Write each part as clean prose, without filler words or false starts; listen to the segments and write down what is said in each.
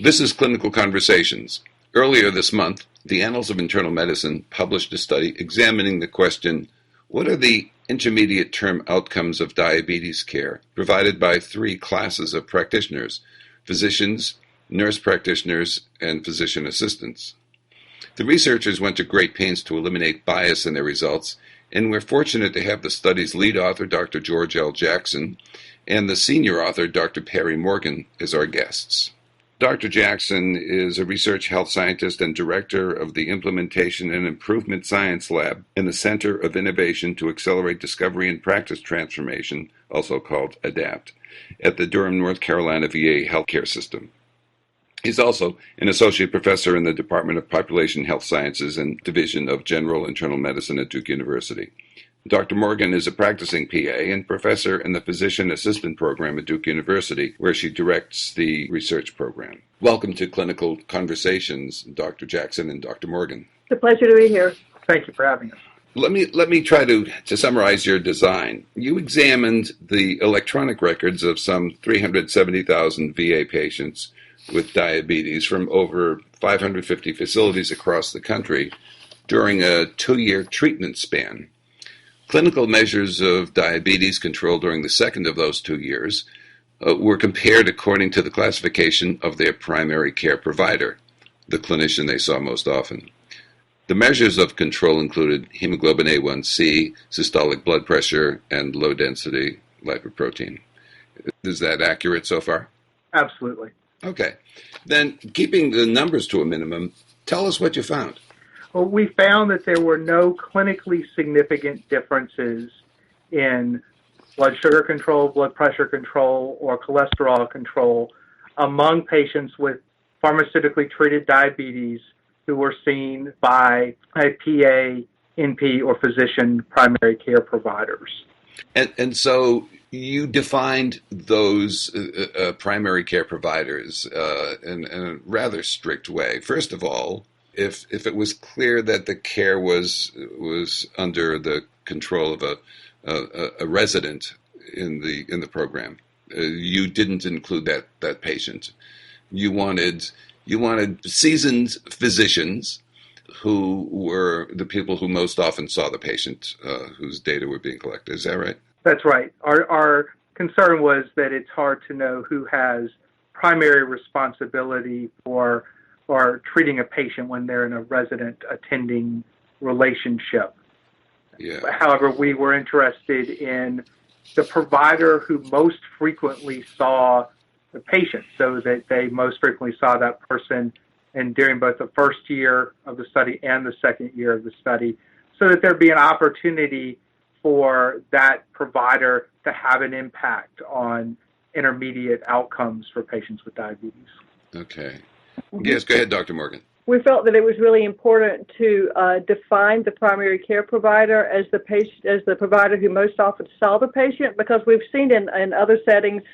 This is Clinical Conversations. Earlier this month, the Annals of Internal Medicine published a study examining the question, what are the intermediate-term outcomes of diabetes care provided by three classes of practitioners: physicians, nurse practitioners, and physician assistants? The researchers went to great pains to eliminate bias in their results, and we're fortunate to have the study's lead author, Dr. George L. Jackson, and the senior author, Dr. Perry Morgan, as our guests. Dr. Jackson is a research health scientist and director of the Implementation and Improvement Science Lab in the Center of Innovation to Accelerate Discovery and Practice Transformation, also called ADAPT, at the Durham, North Carolina VA healthcare system. He's also an associate professor in the Department of Population Health Sciences and Division of General Internal Medicine at Duke University. Dr. Morgan is a practicing PA and professor in the Physician Assistant Program at Duke University, where she directs the research program. Welcome to Clinical Conversations, Dr. Jackson and Dr. Morgan. It's a pleasure to be here. Thank you for having us. Let me try to summarize your design. You examined the electronic records of some 370,000 VA patients with diabetes from over 550 facilities across the country during a 2-year treatment span. Clinical measures of diabetes control during the second of those 2 years were compared according to the classification of their primary care provider, the clinician they saw most often. The measures of control included hemoglobin A1C, systolic blood pressure, and low-density lipoprotein. Is that accurate so far? Absolutely. Okay. Then, keeping the numbers to a minimum, tell us what you found. Well, we found that there were no clinically significant differences in blood sugar control, blood pressure control, or cholesterol control among patients with pharmaceutically treated diabetes who were seen by a PA, NP, or physician primary care providers. And so you defined those primary care providers in a rather strict way. First of all, if it was clear that the care was under the control of a resident in the program, you didn't include that patient. You wanted seasoned physicians who were the people who most often saw the patient whose data were being collected. Is that right? That's right. Our concern was that it's hard to know who has primary responsibility for treating a patient when they're in a resident-attending relationship. Yeah. However, we were interested in the provider who most frequently saw the patient, so that they most frequently saw that person and during both the first year of the study and the second year of the study, so that there'd be an opportunity for that provider to have an impact on intermediate outcomes for patients with diabetes. Okay. Yes, go ahead, Dr. Morgan. We felt that it was really important to define the primary care provider as the provider who most often saw the patient, because we've seen in other settings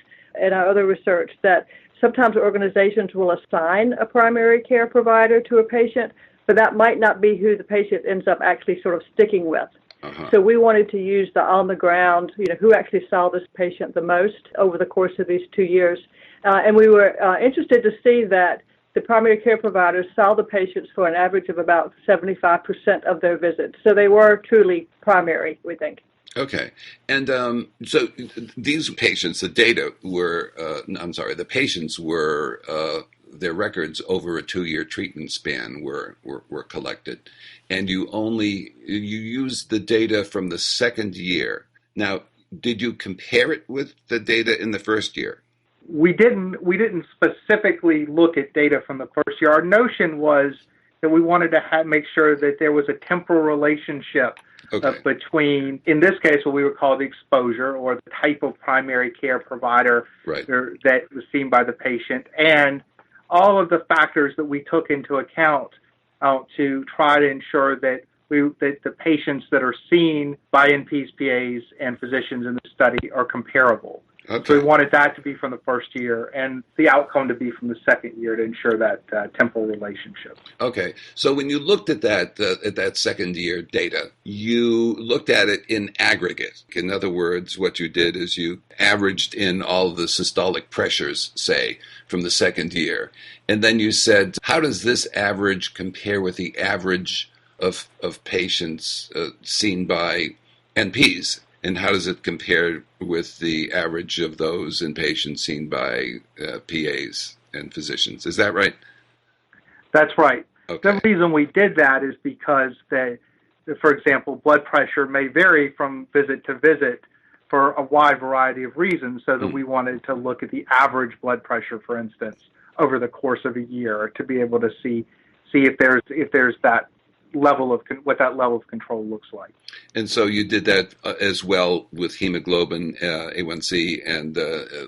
in our other research that sometimes organizations will assign a primary care provider to a patient, but that might not be who the patient ends up actually sort of sticking with. Uh-huh. So we wanted to use the on-the-ground, who actually saw this patient the most over the course of these 2 years. And we were interested to see that the primary care providers saw the patients for an average of about 75% of their visits. So they were truly primary, we think. Okay. And so these patients, the patients were, their records over a 2-year treatment span were collected. And you used the data from the second year. Now, did you compare it with the data in the first year? We didn't specifically look at data from the first year. Our notion was that we wanted to make sure that there was a temporal relationship between, in this case, what we would call the exposure or the type of primary care provider that was seen by the patient, and all of the factors that we took into account to try to ensure that the patients that are seen by NPs, PAs, and physicians in the study are comparable. Okay. So we wanted that to be from the first year and the outcome to be from the second year to ensure that temporal relationship. Okay. So when you looked at that second year data, you looked at it in aggregate. In other words, what you did is you averaged in all of the systolic pressures, say, from the second year. And then you said, how does this average compare with the average of patients seen by NPs? And how does it compare with the average of those in patients seen by PAs and physicians? Is that right? That's right. Okay. The reason we did that is because, for example, blood pressure may vary from visit to visit for a wide variety of reasons, so that we wanted to look at the average blood pressure, for instance, over the course of a year to be able to see if there's that level of what that level of control looks like. And so you did that as well with hemoglobin, A1C, and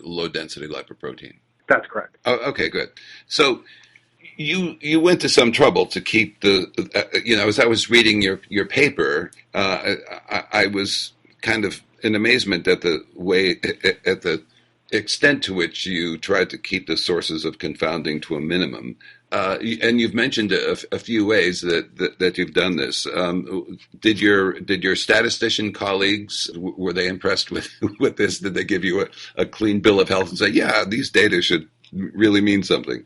low density lipoprotein. That's correct. Oh, okay, good. So you went to some trouble to keep as I was reading your paper, I was kind of in amazement at the extent to which you tried to keep the sources of confounding to a minimum. And you've mentioned a few ways that you've done this. Did your statistician colleagues, were they impressed with this? Did they give you a clean bill of health and say, yeah, these data should really mean something?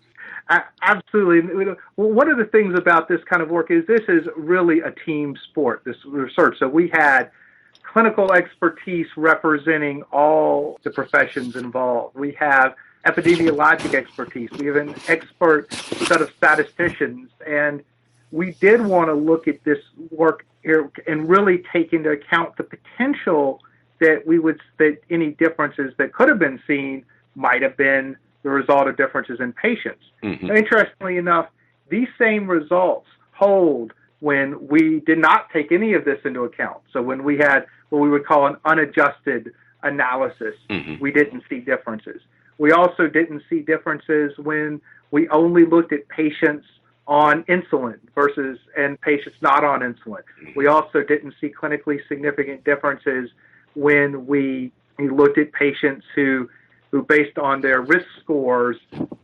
Absolutely. Well, one of the things about this kind of work is this is really a team sport, this research. So we had clinical expertise representing all the professions involved. We have epidemiologic expertise. We have an expert set of statisticians. And we did want to look at this work here and really take into account the potential that any differences that could have been seen might have been the result of differences in patients. Mm-hmm. Interestingly enough, these same results hold when we did not take any of this into account. So when we had what we would call an unadjusted analysis, mm-hmm. we didn't see differences. We also didn't see differences when we only looked at patients on insulin and patients not on insulin. Mm-hmm. We also didn't see clinically significant differences when we looked at patients who based on their risk scores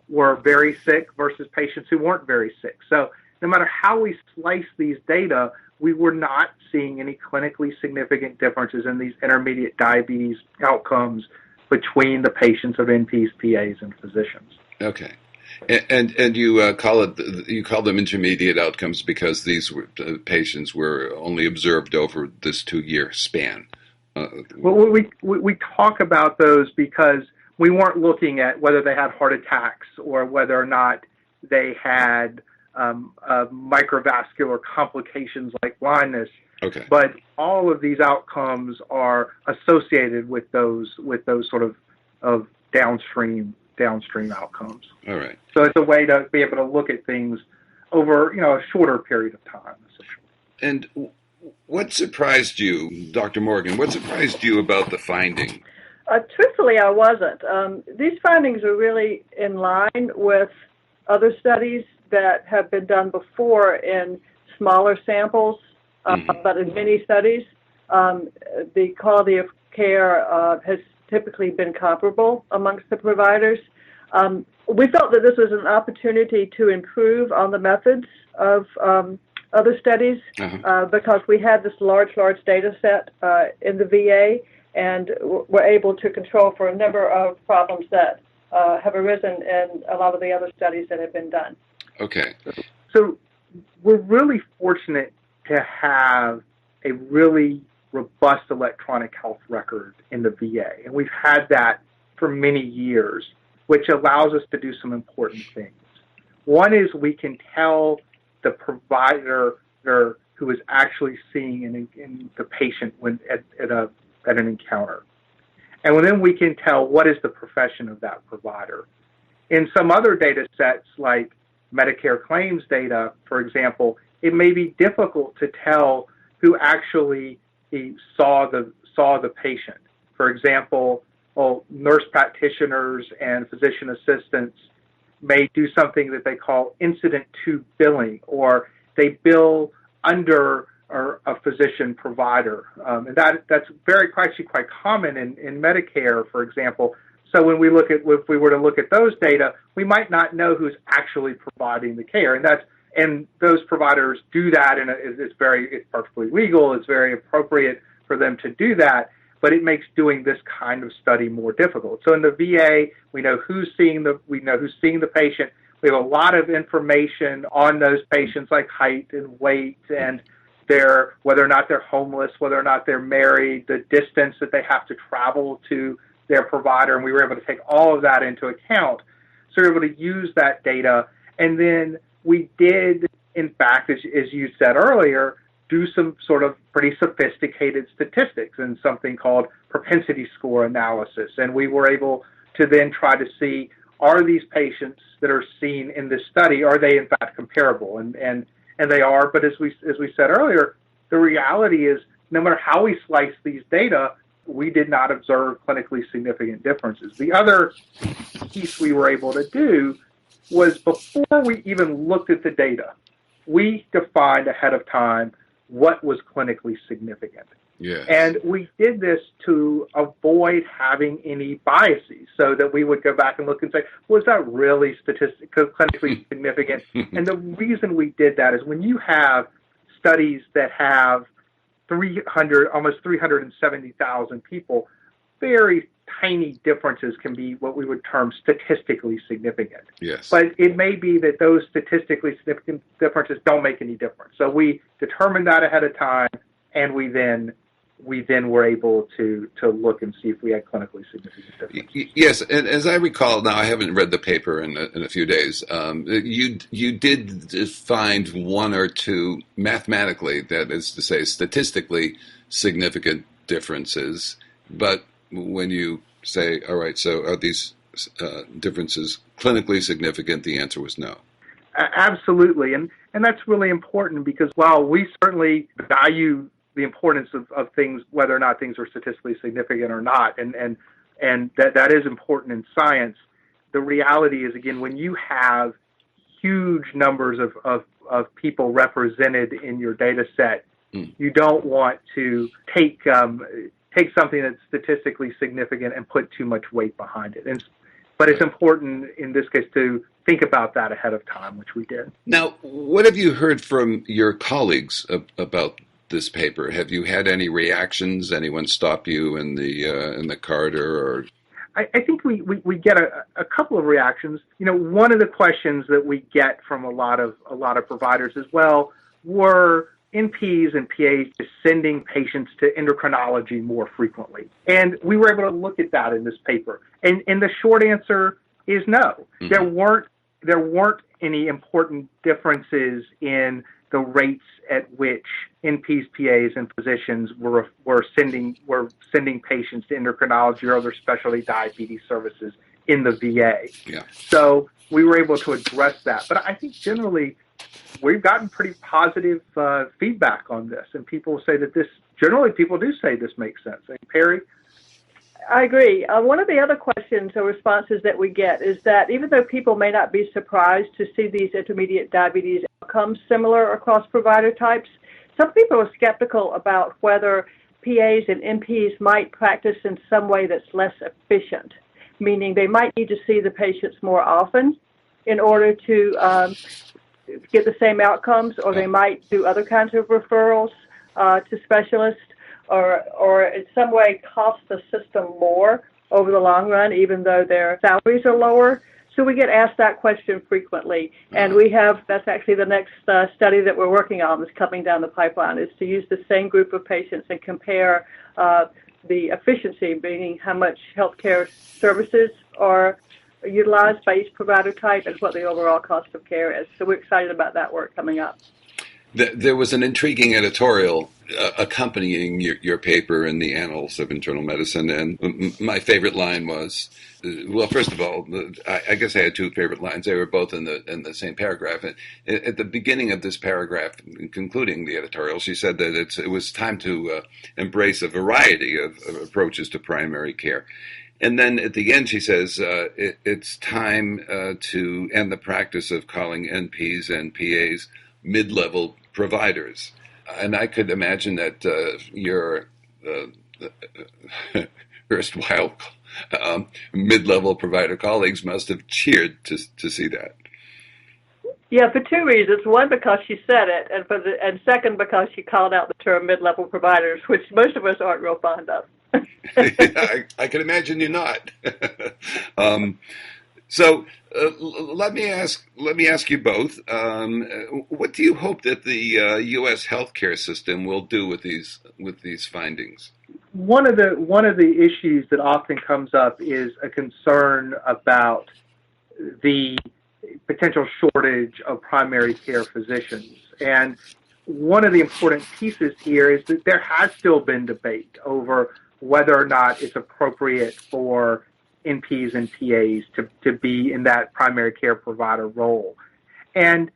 were very sick versus patients who weren't very sick. So no matter how we slice these data, we were not seeing any clinically significant differences in these intermediate diabetes outcomes between the patients of NPs, PAs, and physicians. Okay. And you call them intermediate outcomes because these patients were only observed over this 2-year span. Well, we talk about those because we weren't looking at whether they had heart attacks or whether or not they had microvascular complications like blindness. Okay. But all of these outcomes are associated with those sort of downstream outcomes. All right. So it's a way to be able to look at things over a shorter period of time, essentially. And what surprised you, Dr. Morgan? What surprised you about the finding? Truthfully, I wasn't. These findings are really in line with other studies that have been done before in smaller samples, mm-hmm. but in many studies. The quality of care has typically been comparable amongst the providers. We felt that this was an opportunity to improve on the methods of other studies because we had this large data set in the VA, and were able to control for a number of problems that have arisen in a lot of the other studies that have been done. Okay. So we're really fortunate to have a really robust electronic health record in the VA, and we've had that for many years, which allows us to do some important things. One is we can tell the provider who is actually seeing in the patient when at an encounter. And then we can tell what is the profession of that provider. In some other data sets, like Medicare claims data, for example, it may be difficult to tell who actually saw the patient. For example, nurse practitioners and physician assistants may do something that they call incident to billing, or they bill under or a physician provider. And that's actually quite common in Medicare, for example. So when if we were to look at those data, we might not know who's actually providing the care, and those providers do that, and it's perfectly legal. It's very appropriate for them to do that, but it makes doing this kind of study more difficult. So in the VA, we know who's seeing the patient. We have a lot of information on those patients, like height and weight, and whether or not they're homeless, whether or not they're married, the distance that they have to travel to their provider, and we were able to take all of that into account. So we were able to use that data, and then we did, in fact, as you said earlier, do some sort of pretty sophisticated statistics and something called propensity score analysis. And we were able to then try to see, are these patients that are seen in this study, are they in fact comparable? And they are, but as we said earlier, the reality is no matter how we slice these data, we did not observe clinically significant differences. The other piece we were able to do was, before we even looked at the data, we defined ahead of time what was clinically significant. Yes. And we did this to avoid having any biases, so that we would go back and look and say, was that really clinically significant? And the reason we did that is when you have studies that have almost 370,000 people, very tiny differences can be what we would term statistically significant. Yes. But it may be that those statistically significant differences don't make any difference. So we determined that ahead of time, and we then were able to look and see if we had clinically significant differences. Yes, and as I recall, now I haven't read the paper in a few days, you did find one or two mathematically, that is to say statistically significant differences, but when you say, all right, so are these differences clinically significant, the answer was no. Absolutely, and that's really important, because while we certainly value the importance of things, whether or not things are statistically significant or not, and that is important in science, the reality is, again, when you have huge numbers of people represented in your data set, you don't want to take something that's statistically significant and put too much weight behind it. But it's important in this case to think about that ahead of time, which we did. Now, what have you heard from your colleagues about this paper? Have you had any reactions? Anyone stop you in the corridor? Or I think we get a couple of reactions. One of the questions that we get from a lot of providers as well were NPs and PAs just sending patients to endocrinology more frequently. And we were able to look at that in this paper. And the short answer is no. Mm-hmm. There weren't any important differences in the rates at which NPs, PAs, and physicians were sending patients to endocrinology or other specialty diabetes services in the VA. Yeah. So we were able to address that. But I think generally we've gotten pretty positive feedback on this, and people say that people do say this makes sense. Perry? I agree. One of the other questions or responses that we get is that even though people may not be surprised to see these intermediate diabetes outcomes similar across provider types, some people are skeptical about whether PAs and NPs might practice in some way that's less efficient, meaning they might need to see the patients more often in order to get the same outcomes, or they might do other kinds of referrals to specialists, or in some way cost the system more over the long run, even though their salaries are lower. So we get asked that question frequently, and that's actually the next study that we're working on that's coming down the pipeline, is to use the same group of patients and compare the efficiency, meaning how much healthcare services are utilized by each provider type and what the overall cost of care is. So we're excited about that work coming up. There was an intriguing editorial accompanying your paper in the Annals of Internal Medicine, and my favorite line was, well, first of all, I guess I had two favorite lines. They were both in the same paragraph. At the beginning of this paragraph, concluding the editorial, she said that it was time to embrace a variety of approaches to primary care. And then at the end, she says, it's time to end the practice of calling NPs and PAs mid-level providers. And I could imagine that your erstwhile mid-level provider colleagues must have cheered to see that. Yeah, for two reasons. One, because she said it, and second, because she called out the term mid-level providers, which most of us aren't real fond of. I can imagine you're not. So let me ask you both. What do you hope that the U.S. healthcare system will do with these findings? One of the issues that often comes up is a concern about the potential shortage of primary care physicians. And one of the important pieces here is that there has still been debate over whether or not it's appropriate for NPs and PAs to be in that primary care provider role. And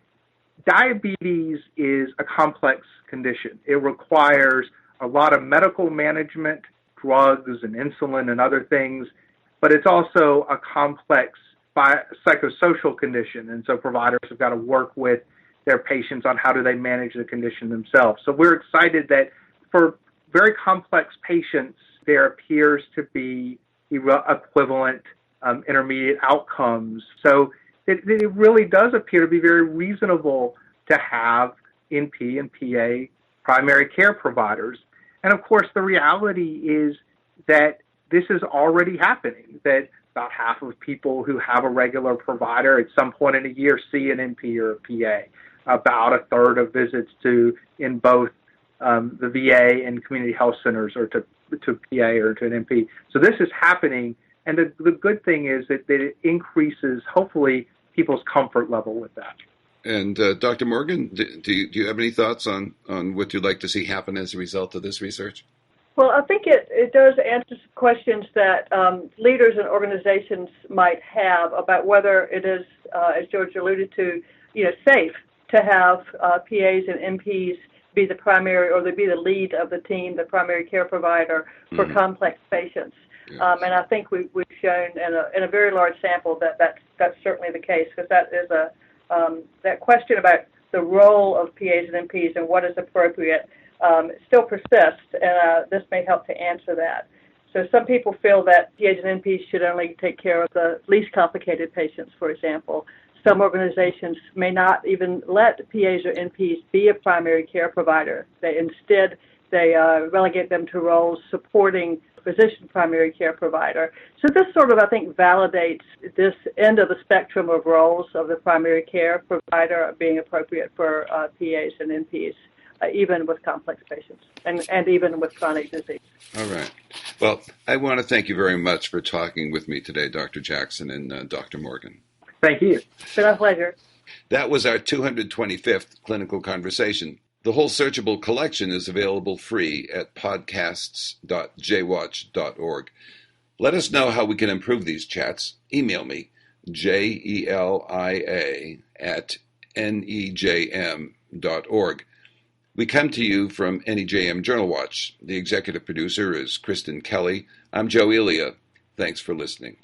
diabetes is a complex condition. It requires a lot of medical management, drugs and insulin and other things, but it's also a complex psychosocial condition, and so providers have got to work with their patients on how do they manage the condition themselves. So we're excited that for very complex patients, there appears to be equivalent intermediate outcomes. So it really does appear to be very reasonable to have NP and PA primary care providers. And of course, the reality is that this is already happening, that about half of people who have a regular provider at some point in a year see an NP or a PA. About a third of visits in both the VA and community health centers or to PA or to an NP. So this is happening, and the good thing is that it increases, hopefully, people's comfort level with that. And Dr. Morgan, do you have any thoughts on what you'd like to see happen as a result of this research? Well, I think it does answer some questions that leaders and organizations might have about whether it is, as George alluded to, safe to have PAs and NPs be the primary or they be the lead of the team, the primary care provider for complex patients. Yes. And I think we've shown in a very large sample that's certainly the case, because that is that question about the role of PAs and NPs and what is appropriate still persists, and this may help to answer that. So some people feel that PAs and NPs should only take care of the least complicated patients, for example. Some organizations may not even let PAs or NPs be a primary care provider. Instead, they relegate them to roles supporting physician primary care provider. So this sort of, I think, validates this end of the spectrum of roles of the primary care provider being appropriate for PAs and NPs. Even with complex patients and even with chronic disease. All right. Well, I want to thank you very much for talking with me today, Dr. Jackson and Dr. Morgan. Thank you. It's been a pleasure. That was our 225th clinical conversation. The whole searchable collection is available free at podcasts.jwatch.org. Let us know how we can improve these chats. Email me, jelia@nejm.org. We come to you from NEJM Journal Watch. The executive producer is Kristen Kelly. I'm Joe Elia. Thanks for listening.